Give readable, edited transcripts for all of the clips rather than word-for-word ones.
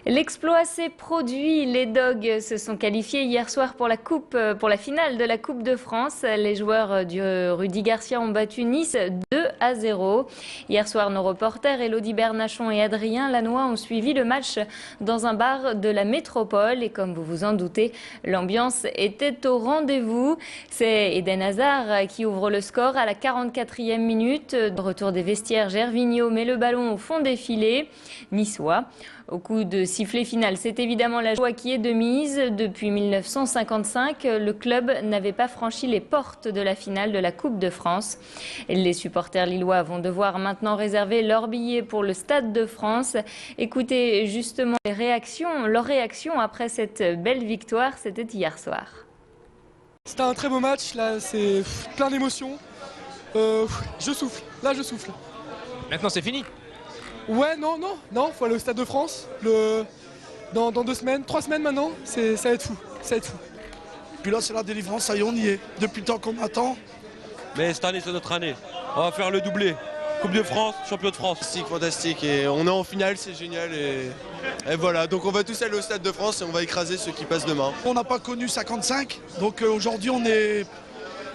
L'exploit s'est produit. Les Dogs se sont qualifiés hier soir pour la finale de la Coupe de France. Les joueurs du Rudy Garcia ont battu Nice 2-0. Hier soir, nos reporters Élodie Bernachon et Adrien Lannoy ont suivi le match dans un bar de la métropole. Et comme vous vous en doutez, l'ambiance était au rendez-vous. C'est Eden Hazard qui ouvre le score à la 44e minute. De retour des vestiaires, Gervinho met le ballon au fond des filets niçois. Au coup de sifflet final, c'est évidemment la joie qui est de mise. Depuis 1955, le club n'avait pas franchi les portes de la finale de la Coupe de France. Les supporters lillois vont devoir maintenant réserver leurs billets pour le Stade de France. Écoutez justement leurs réactions après cette belle victoire, c'était hier soir. C'était un très beau match, là c'est plein d'émotions. Je souffle, là je souffle. Maintenant c'est fini. Ouais, non, faut aller au Stade de France. Dans 2 semaines, 3 semaines maintenant, ça va être fou, ça va être fou. Puis là c'est la délivrance, ça y est on y est, depuis le temps qu'on attend. Mais cette année c'est notre année, on va faire le doublé. Coupe de France, champion de France. Fantastique, et on est en finale, c'est génial et voilà, donc on va tous aller au Stade de France et on va écraser ceux qui passent demain. On n'a pas connu 55, donc aujourd'hui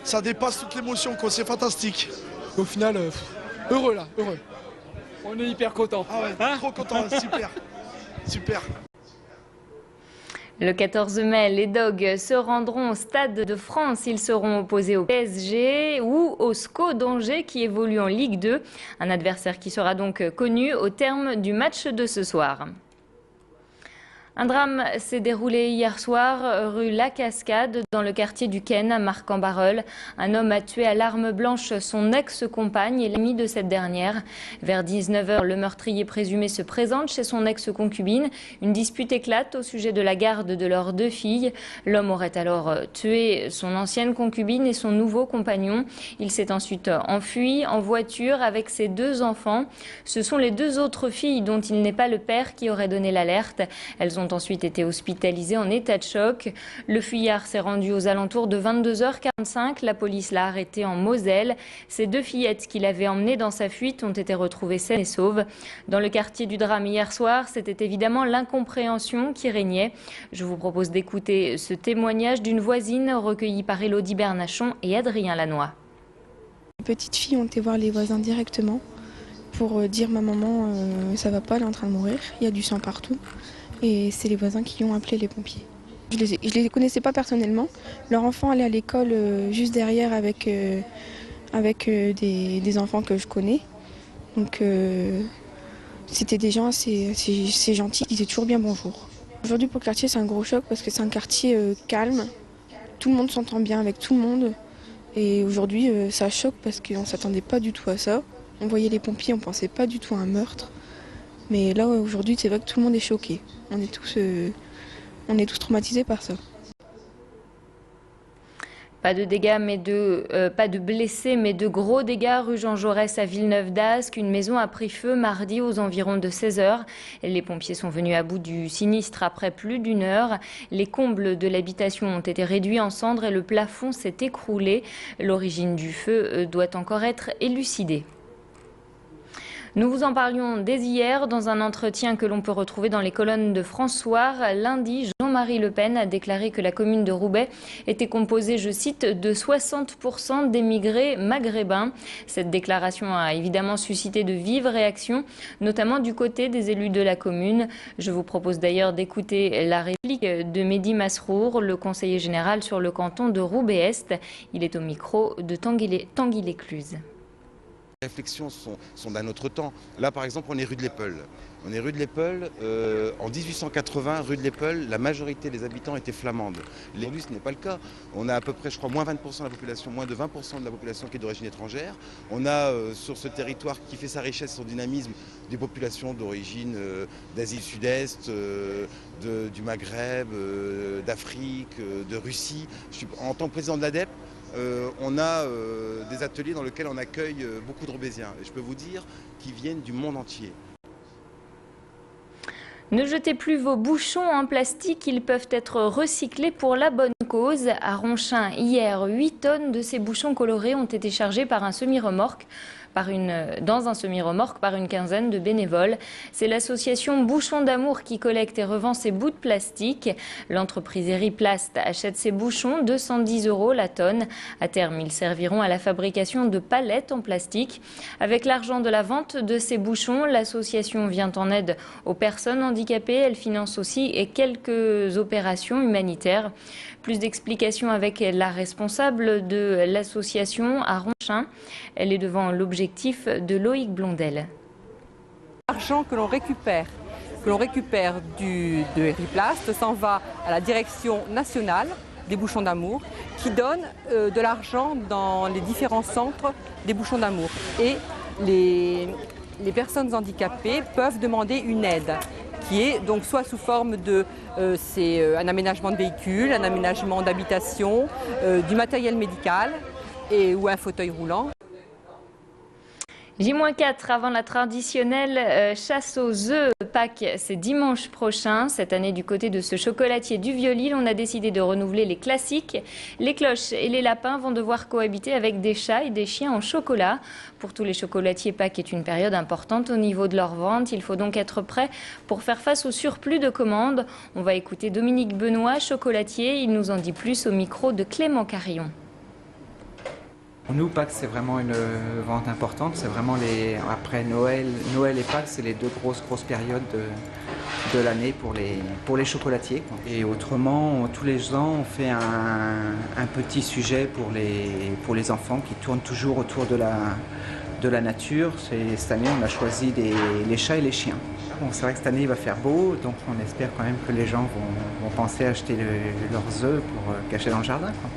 ça dépasse toute l'émotion, c'est fantastique. Au final, heureux là, heureux. On est hyper contents. Ah ouais, trop content, super, super. Le 14 mai, les Dogs se rendront au Stade de France. Ils seront opposés au PSG ou au SCO d'Angers qui évolue en Ligue 2. Un adversaire qui sera donc connu au terme du match de ce soir. Un drame s'est déroulé hier soir rue La Cascade dans le quartier du Ken à Marcq-en-Barœul. Un homme a tué à l'arme blanche son ex-compagne et l'ami de cette dernière. Vers 19h, le meurtrier présumé se présente chez son ex-concubine. Une dispute éclate au sujet de la garde de leurs 2 filles. L'homme aurait alors tué son ancienne concubine et son nouveau compagnon. Il s'est ensuite enfui en voiture avec ses 2 enfants. Ce sont les 2 autres filles dont il n'est pas le père qui auraient donné l'alerte. Elles ont ensuite été hospitalisées en état de choc. Le fuyard s'est rendu aux alentours de 22h45. La police l'a arrêté en Moselle. Ces 2 fillettes qu'il avait emmenées dans sa fuite ont été retrouvées saines et sauves. Dans le quartier du drame hier soir, c'était évidemment l'incompréhension qui régnait. Je vous propose d'écouter ce témoignage d'une voisine recueilli par Élodie Bernachon et Adrien Lannoy. Les petites filles ont été voir les voisins directement pour dire ma maman ça va pas, elle est en train de mourir, il y a du sang partout. Et c'est les voisins qui ont appelé les pompiers. Je les connaissais pas personnellement. Leur enfant allait à l'école juste derrière avec des enfants que je connais. Donc c'était des gens assez gentils, ils disaient toujours bien bonjour. Aujourd'hui pour le quartier c'est un gros choc parce que c'est un quartier calme. Tout le monde s'entend bien avec tout le monde. Et aujourd'hui ça choque parce qu'on ne s'attendait pas du tout à ça. On voyait les pompiers, on ne pensait pas du tout à un meurtre. Mais là, aujourd'hui, c'est vrai que tout le monde est choqué. On est tous traumatisés par ça. Pas de blessés, mais de gros dégâts rue Jean Jaurès à Villeneuve-d'Ascq. Une maison a pris feu mardi aux environs de 16h. Les pompiers sont venus à bout du sinistre après plus d'1 heure. Les combles de l'habitation ont été réduits en cendres et le plafond s'est écroulé. L'origine du feu doit encore être élucidée. Nous vous en parlions dès hier dans un entretien que l'on peut retrouver dans les colonnes de François. Lundi, Jean-Marie Le Pen a déclaré que la commune de Roubaix était composée, je cite, de 60% d'émigrés maghrébins. Cette déclaration a évidemment suscité de vives réactions, notamment du côté des élus de la commune. Je vous propose d'ailleurs d'écouter la réplique de Mehdi Masrour, le conseiller général sur le canton de Roubaix-Est. Il est au micro de Tanguy Lécluse. Les réflexions sont d'un autre temps. Là, par exemple, on est rue de l'Épeule. On est rue de l'Épeule. En 1880, rue de l'Épeule, la majorité des habitants étaient flamandes. Aujourd'hui, ce n'est pas le cas. On a à peu près, je crois, moins 20% de la population, moins de 20% de la population qui est d'origine étrangère. On a sur ce territoire qui fait sa richesse, son dynamisme, des populations d'origine d'Asie du Sud-Est, du Maghreb, d'Afrique, de Russie. En tant que président de l'ADEP, on a des ateliers dans lesquels on accueille beaucoup de Roubaisiens. Et je peux vous dire qu'ils viennent du monde entier. Ne jetez plus vos bouchons en plastique, ils peuvent être recyclés pour la bonne cause. À Ronchin, hier, 8 tonnes de ces bouchons colorés ont été chargés par un semi-remorque. Dans un semi-remorque par une quinzaine de bénévoles. C'est l'association Bouchons d'amour qui collecte et revend ces bouts de plastique. L'entreprise Eriplast achète ces bouchons 210 € la tonne. À terme, ils serviront à la fabrication de palettes en plastique. Avec l'argent de la vente de ces bouchons, l'association vient en aide aux personnes handicapées. Elle finance aussi quelques opérations humanitaires. Plus d'explications avec la responsable de l'association à Ronchin. Elle est devant l'objectif de Loïc Blondel. L'argent que l'on récupère de Eriplast s'en va à la direction nationale des Bouchons d'amour qui donne de l'argent dans les différents centres des Bouchons d'amour. Et les personnes handicapées peuvent demander une aide qui est donc soit sous forme de un aménagement de véhicule, un aménagement d'habitation, du matériel médical ou un fauteuil roulant. J-4 avant la traditionnelle chasse aux œufs. Pâques, c'est dimanche prochain. Cette année, du côté de ce chocolatier du Vieux-Lille, on a décidé de renouveler les classiques. Les cloches et les lapins vont devoir cohabiter avec des chats et des chiens en chocolat. Pour tous les chocolatiers, Pâques est une période importante au niveau de leur vente. Il faut donc être prêt pour faire face au surplus de commandes. On va écouter Dominique Benoît, chocolatier. Il nous en dit plus au micro de Clément Carillon. Pour nous, Pâques, c'est vraiment une vente importante. C'est vraiment après Noël et Pâques, c'est les deux grosses périodes de l'année pour les chocolatiers. Et autrement, tous les ans, on fait un petit sujet pour les enfants qui tourne toujours autour de la nature. Cette année, on a choisi les chats et les chiens. Bon, c'est vrai que cette année, il va faire beau, donc on espère quand même que les gens vont penser à acheter leurs œufs pour cacher dans le jardin, quoi.